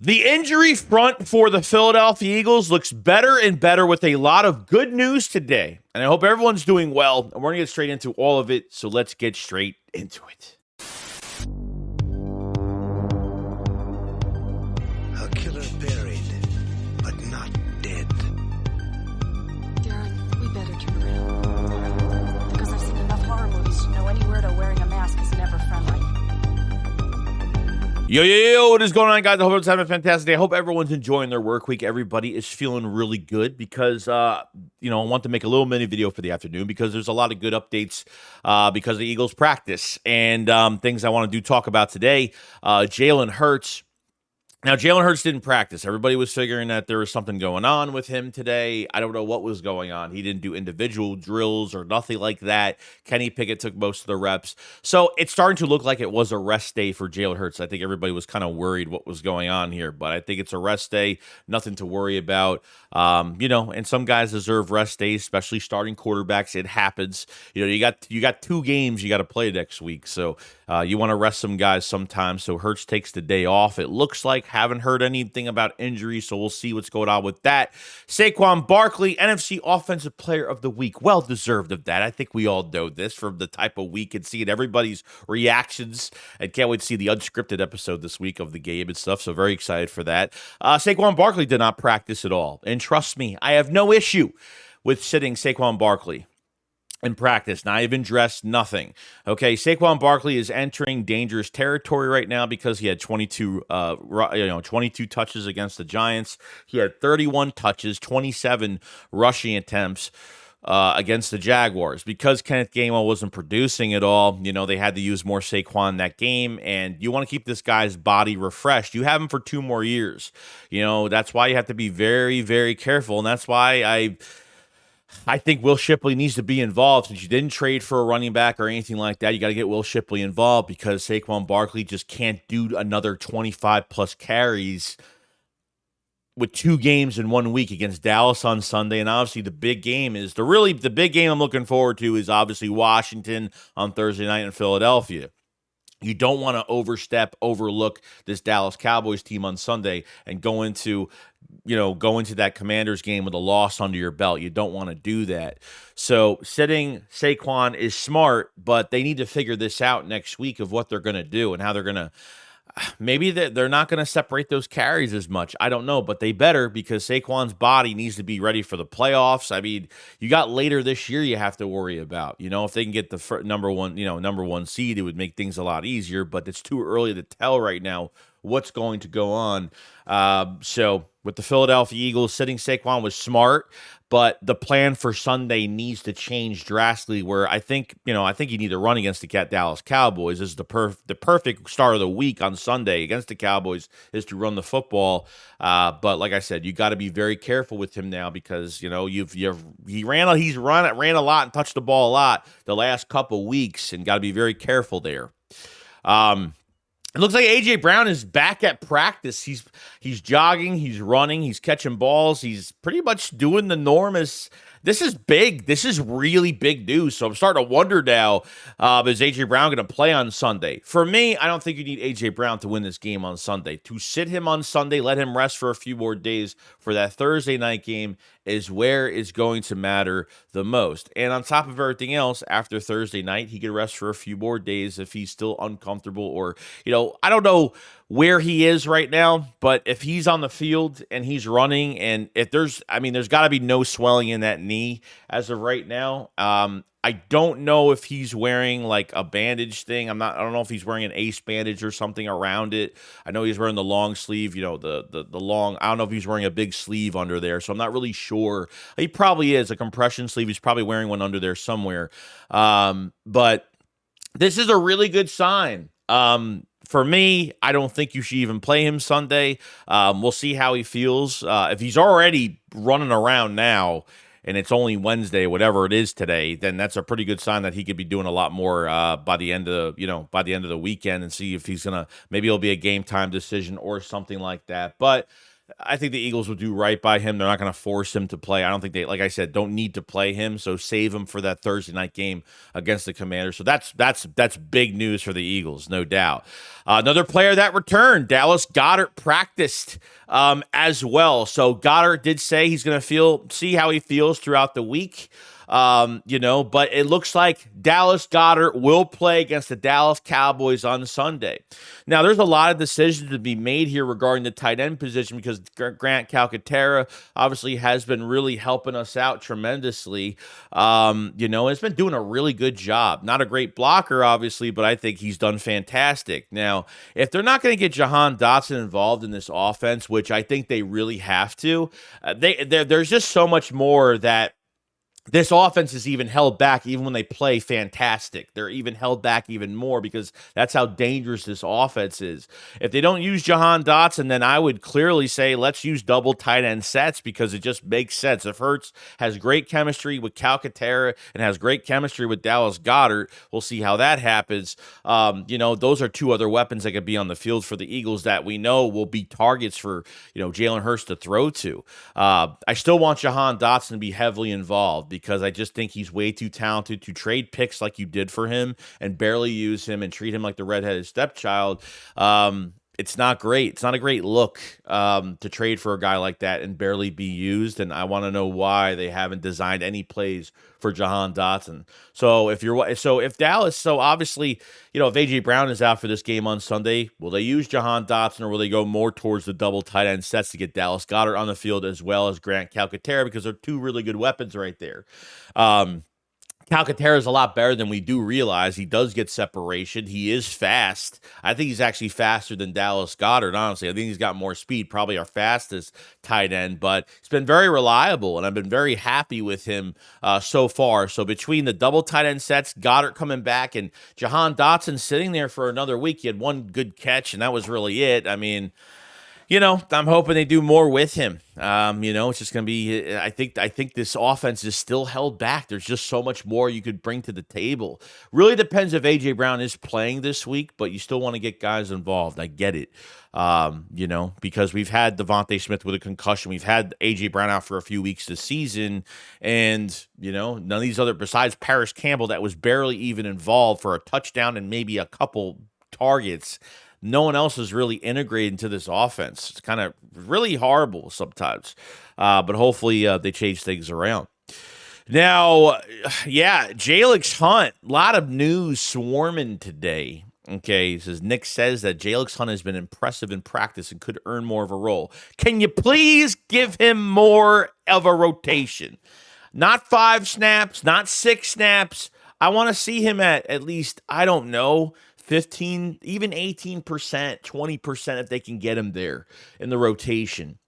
The injury front for the Philadelphia Eagles looks better and better with a lot of good news today. And I hope everyone's doing well. And we're going to get straight into all of it. So let's get straight into it. A killer buried, but not dead. Darren, we better turn around. Because I've seen enough horror movies to know any weirdo wearing a mask is never friendly. Yo, what is going on, guys? I hope everyone's having a fantastic day. I hope everyone's enjoying their work week. Everybody is feeling really good because, I want to make a little mini video for the afternoon because there's a lot of good updates because of the Eagles practice and things I want to talk about today. Jalen Hurts. Now, Jalen Hurts didn't practice. Everybody was figuring that there was something going on with him today. I don't know what was going on. He didn't do individual drills or nothing like that. Kenny Pickett took most of the reps. So it's starting to look like it was a rest day for Jalen Hurts. I think everybody was kind of worried what was going on here, but I think it's a rest day, nothing to worry about. And some guys deserve rest days, especially starting quarterbacks. It happens. You got 2 games you got to play next week. So you want to rest some guys sometimes. So Hurts takes the day off. It looks like. Haven't heard anything about injury, so we'll see what's going on with that. Saquon Barkley, NFC Offensive Player of the Week. Well deserved of that. I think we all know this from the type of week and seeing everybody's reactions. And can't wait to see the unscripted episode this week of the game and stuff, so very excited for that. Saquon Barkley did not practice at all. And trust me, I have no issue with sitting Saquon Barkley in practice, not even dressed, nothing. Okay, Saquon Barkley is entering dangerous territory right now because he had 22 touches against the Giants. He had 31 touches, 27 rushing attempts against the Jaguars. Because Kenneth Gainwell wasn't producing at all, they had to use more Saquon that game, and you want to keep this guy's body refreshed. You have him for 2 more years. That's why you have to be very, very careful, and that's why I think Will Shipley needs to be involved. Since you didn't trade for a running back or anything like that, you got to get Will Shipley involved because Saquon Barkley just can't do another 25-plus carries with 2 games in 1 week against Dallas on Sunday. And obviously the big game I'm looking forward to is obviously Washington on Thursday night in Philadelphia. You don't want to overlook this Dallas Cowboys team on Sunday and go into that Commanders game with a loss under your belt. You don't want to do that. So sitting Saquon is smart, but they need to figure this out next week of what they're going to do and how they're going to. Maybe they're not going to separate those carries as much. I don't know, but they better because Saquon's body needs to be ready for the playoffs. I mean, you got later this year you have to worry about. If they can get the number one seed, it would make things a lot easier, but it's too early to tell right now what's going to go on. So with the Philadelphia Eagles, sitting Saquon was smart, but the plan for Sunday needs to change drastically. Where I think you need to run against the Dallas Cowboys. This is the perfect start of the week on Sunday against the Cowboys is to run the football. But like I said, you got to be very careful with him now because he ran a lot and touched the ball a lot the last couple weeks, and got to be very careful there. It looks like A.J. Brown is back at practice. He's jogging, he's running, he's catching balls. He's pretty much doing the norm. This is big. This is really big news. So I'm starting to wonder now, is A.J. Brown going to play on Sunday? For me, I don't think you need A.J. Brown to win this game on Sunday. To sit him on Sunday, let him rest for a few more days for that Thursday night game is where it's going to matter the most. And on top of everything else, after Thursday night, he could rest for a few more days if he's still uncomfortable or, I don't know where he is right now, but if he's on the field and he's running and if there's got to be no swelling in that knee as of right now. I don't know if he's wearing like a bandage thing. I don't know if he's wearing an ace bandage or something around it. I know he's wearing the long sleeve, the long, I don't know if he's wearing a big sleeve under there. So I'm not really sure. He probably is a compression sleeve. He's probably wearing one under there somewhere. But this is a really good sign. For me, I don't think you should even play him Sunday. We'll see how he feels. If he's already running around now and it's only Wednesday, whatever it is today, then that's a pretty good sign that he could be doing a lot more by the end of the weekend, and see if he's maybe it'll be a game time decision or something like that. But I think the Eagles will do right by him. They're not going to force him to play. I don't think they, like I said, don't need to play him. So save him for that Thursday night game against the Commanders. So that's big news for the Eagles, no doubt. Another player that returned, Dallas Goedert, practiced as well. So Goedert did say he's going to see how he feels throughout the week. But it looks like Dallas Goedert will play against the Dallas Cowboys on Sunday. Now, there's a lot of decisions to be made here regarding the tight end position because Grant Calcaterra obviously has been really helping us out tremendously. Has been doing a really good job. Not a great blocker, obviously, but I think he's done fantastic. Now, if they're not going to get Jahan Dotson involved in this offense, which I think they really have to, there's just so much more that this offense is even held back even when they play fantastic. They're even held back even more because that's how dangerous this offense is. If they don't use Jahan Dotson, then I would clearly say let's use double tight end sets because it just makes sense. If Hurts has great chemistry with Calcaterra and has great chemistry with Dallas Goedert, we'll see how that happens. Those are two other weapons that could be on the field for the Eagles that we know will be targets for, Jalen Hurts to throw to. I still want Jahan Dotson to be heavily involved because I just think he's way too talented to trade picks like you did for him and barely use him and treat him like the redheaded stepchild. It's not great. It's not a great look to trade for a guy like that and barely be used. And I want to know why they haven't designed any plays for Jahan Dotson. Obviously, if AJ Brown is out for this game on Sunday, will they use Jahan Dotson or will they go more towards the double tight end sets to get Dallas Goedert on the field as well as Grant Calcaterra because they're two really good weapons right there. Calcaterra is a lot better than we do realize. He does get separation. He is fast. I think he's actually faster than Dallas Goedert, honestly. I think he's got more speed, probably our fastest tight end, but he's been very reliable, and I've been very happy with him so far. So between the double tight end sets, Goedert coming back, and Jahan Dotson sitting there for another week, he had one good catch, and that was really it. I mean, I'm hoping they do more with him. It's just going to be, I think this offense is still held back. There's just so much more you could bring to the table. Really depends if A.J. Brown is playing this week, but you still want to get guys involved. I get it. Because we've had Devontae Smith with a concussion. We've had A.J. Brown out for a few weeks this season. And, none of these other, besides Paris Campbell, that was barely even involved for a touchdown and maybe a couple targets. No one else is really integrated into this offense. It's kind of really horrible sometimes. But hopefully they change things around. Now, Jalyx Hunt, a lot of news swarming today. Okay, it says Nick says that Jalyx Hunt has been impressive in practice and could earn more of a role. Can you please give him more of a rotation? Not 5 snaps, not 6 snaps. I want to see him at least, I don't know, 15, even 18%, 20% if they can get him there in the rotation.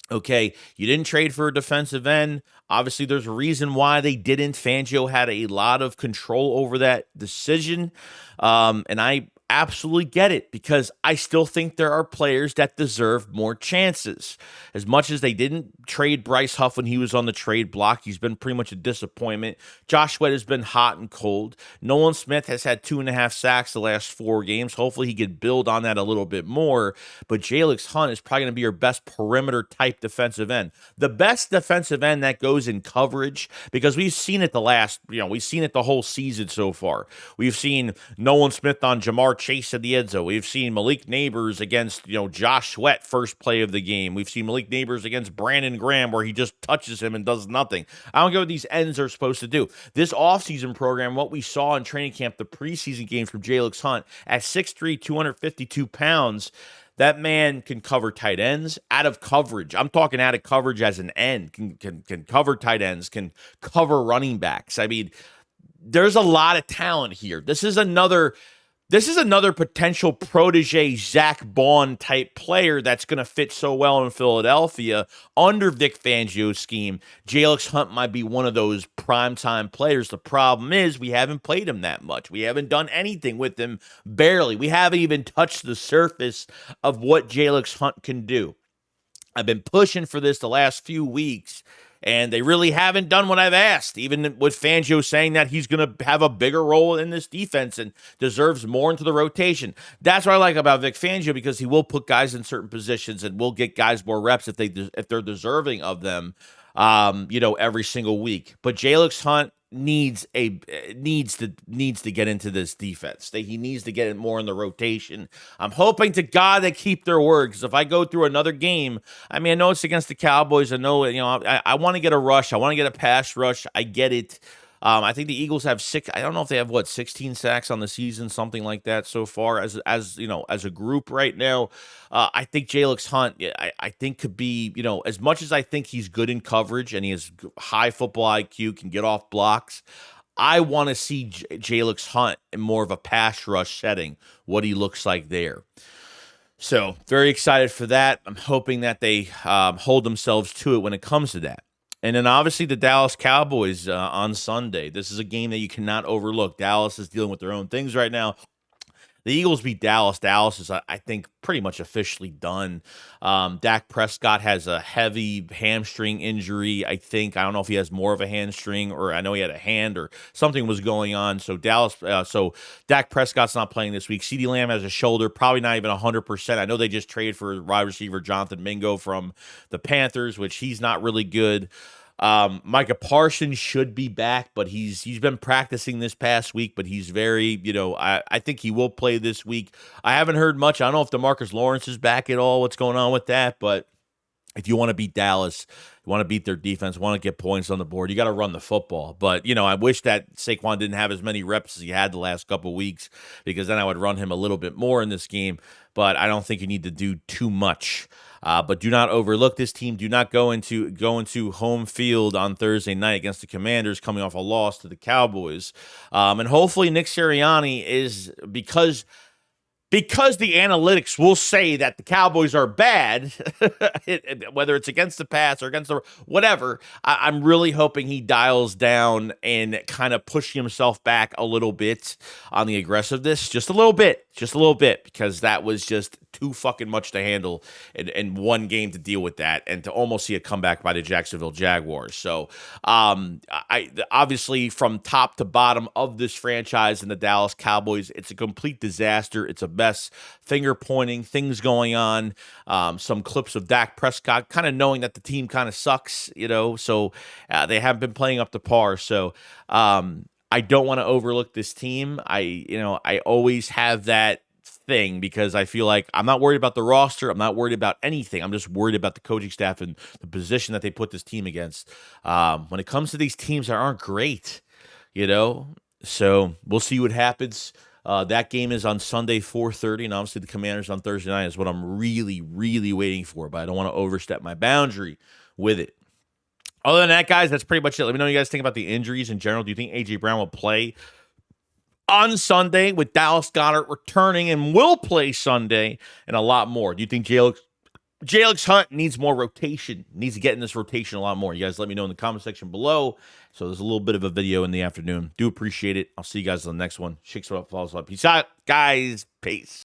Okay, you didn't trade for a defensive end. Obviously, there's a reason why they didn't. Fangio had a lot of control over that decision. And I absolutely get it because I still think there are players that deserve more chances. As much as they didn't trade Bryce Huff when he was on the trade block, he's been pretty much a disappointment. Josh Sweat has been hot and cold. Nolan Smith has had 2.5 sacks the last 4 games. Hopefully he can build on that a little bit more. But Jalyx Hunt is probably going to be your best perimeter type defensive end. The best defensive end that goes in coverage, because we've seen it we've seen it the whole season so far. We've seen Nolan Smith on Jamar Chase at the end zone. We've seen Malik Neighbors against, Josh Sweat first play of the game. We've seen Malik Neighbors against Brandon Graham where he just touches him and does nothing. I don't get what these ends are supposed to do. This offseason program, what we saw in training camp, the preseason games from Jalyx Hunt at 6'3", 252 pounds, that man can cover tight ends out of coverage. I'm talking out of coverage as an end, can cover tight ends, can cover running backs. I mean, there's a lot of talent here. This is another potential protege Zach Bond type player that's going to fit so well in Philadelphia under Vic Fangio's scheme. Jalyx Hunt might be one of those primetime players. The problem is we haven't played him that much. We haven't done anything with him, barely. We haven't even touched the surface of what Jalyx Hunt can do. I've been pushing for this the last few weeks, And they really haven't done what I've asked, even with Fangio saying that he's going to have a bigger role in this defense and deserves more into the rotation. That's what I like about Vic Fangio, because he will put guys in certain positions and will get guys more reps if they're deserving of them, every single week. But Jalyx Hunt needs to get into this defense. He needs to get it more in the rotation. I'm hoping to God they keep their word, because if I go through another game, I mean, I know it's against the Cowboys. I know, I want to get a rush. I want to get a pass rush. I get it. I think the Eagles have I don't know if they have 16 sacks on the season, something like that so far as a group right now. I think Jalyx Hunt, I think could be, as much as I think he's good in coverage and he has high football IQ, can get off blocks. I want to see Jalyx Hunt in more of a pass rush setting, what he looks like there. So very excited for that. I'm hoping that they hold themselves to it when it comes to that. And then obviously the Dallas Cowboys on Sunday. This is a game that you cannot overlook. Dallas is dealing with their own things right now. The Eagles beat Dallas. Dallas is, I think, pretty much officially done. Dak Prescott has a heavy hamstring injury, I think. I don't know if he has more of a hamstring, or I know he had a hand or something was going on. So Dak Prescott's not playing this week. CeeDee Lamb has a shoulder, probably not even 100%. I know they just traded for wide receiver Jonathan Mingo from the Panthers, which he's not really good. Micah Parsons should be back, but he's been practicing this past week, but he's very, I think he will play this week. I haven't heard much. I don't know if DeMarcus Lawrence is back at all, what's going on with that, but if you want to beat Dallas, you want to beat their defense, want to get points on the board, you got to run the football. But, I wish that Saquon didn't have as many reps as he had the last couple of weeks, because then I would run him a little bit more in this game. But I don't think you need to do too much. But do not overlook this team. Do not go into home field on Thursday night against the Commanders, coming off a loss to the Cowboys. And hopefully Nick Sirianni is, because the analytics will say that the Cowboys are bad, whether it's against the pass or against the whatever, I'm really hoping he dials down and kind of pushing himself back a little bit on the aggressiveness, just a little bit, because that was just too fucking much to handle in one game to deal with that, and to almost see a comeback by the Jacksonville Jaguars. So I obviously, from top to bottom of this franchise and the Dallas Cowboys, it's a complete disaster. It's a mess, finger pointing, things going on, some clips of Dak Prescott kind of knowing that the team kind of sucks, so they haven't been playing up to par. So I don't want to overlook this team. I always have that thing, because I feel like I'm not worried about the roster. I'm not worried about anything. I'm just worried about the coaching staff and the position that they put this team against. When it comes to these teams that aren't great, so we'll see what happens. That game is on Sunday, 4:30, and obviously the Commanders on Thursday night is what I'm really, really waiting for, but I don't want to overstep my boundary with it. Other than that, guys, that's pretty much it. Let me know what you guys think about the injuries in general. Do you think A.J. Brown will play on Sunday, with Dallas Goedert returning and will play Sunday, and a lot more? Do you think Jalyx Hunt needs more rotation, needs to get in this rotation a lot more? You guys let me know in the comment section below. So there's a little bit of a video in the afternoon. Do appreciate it. I'll see you guys on the next one. Shakes it up, follows up. Peace out, guys. Peace.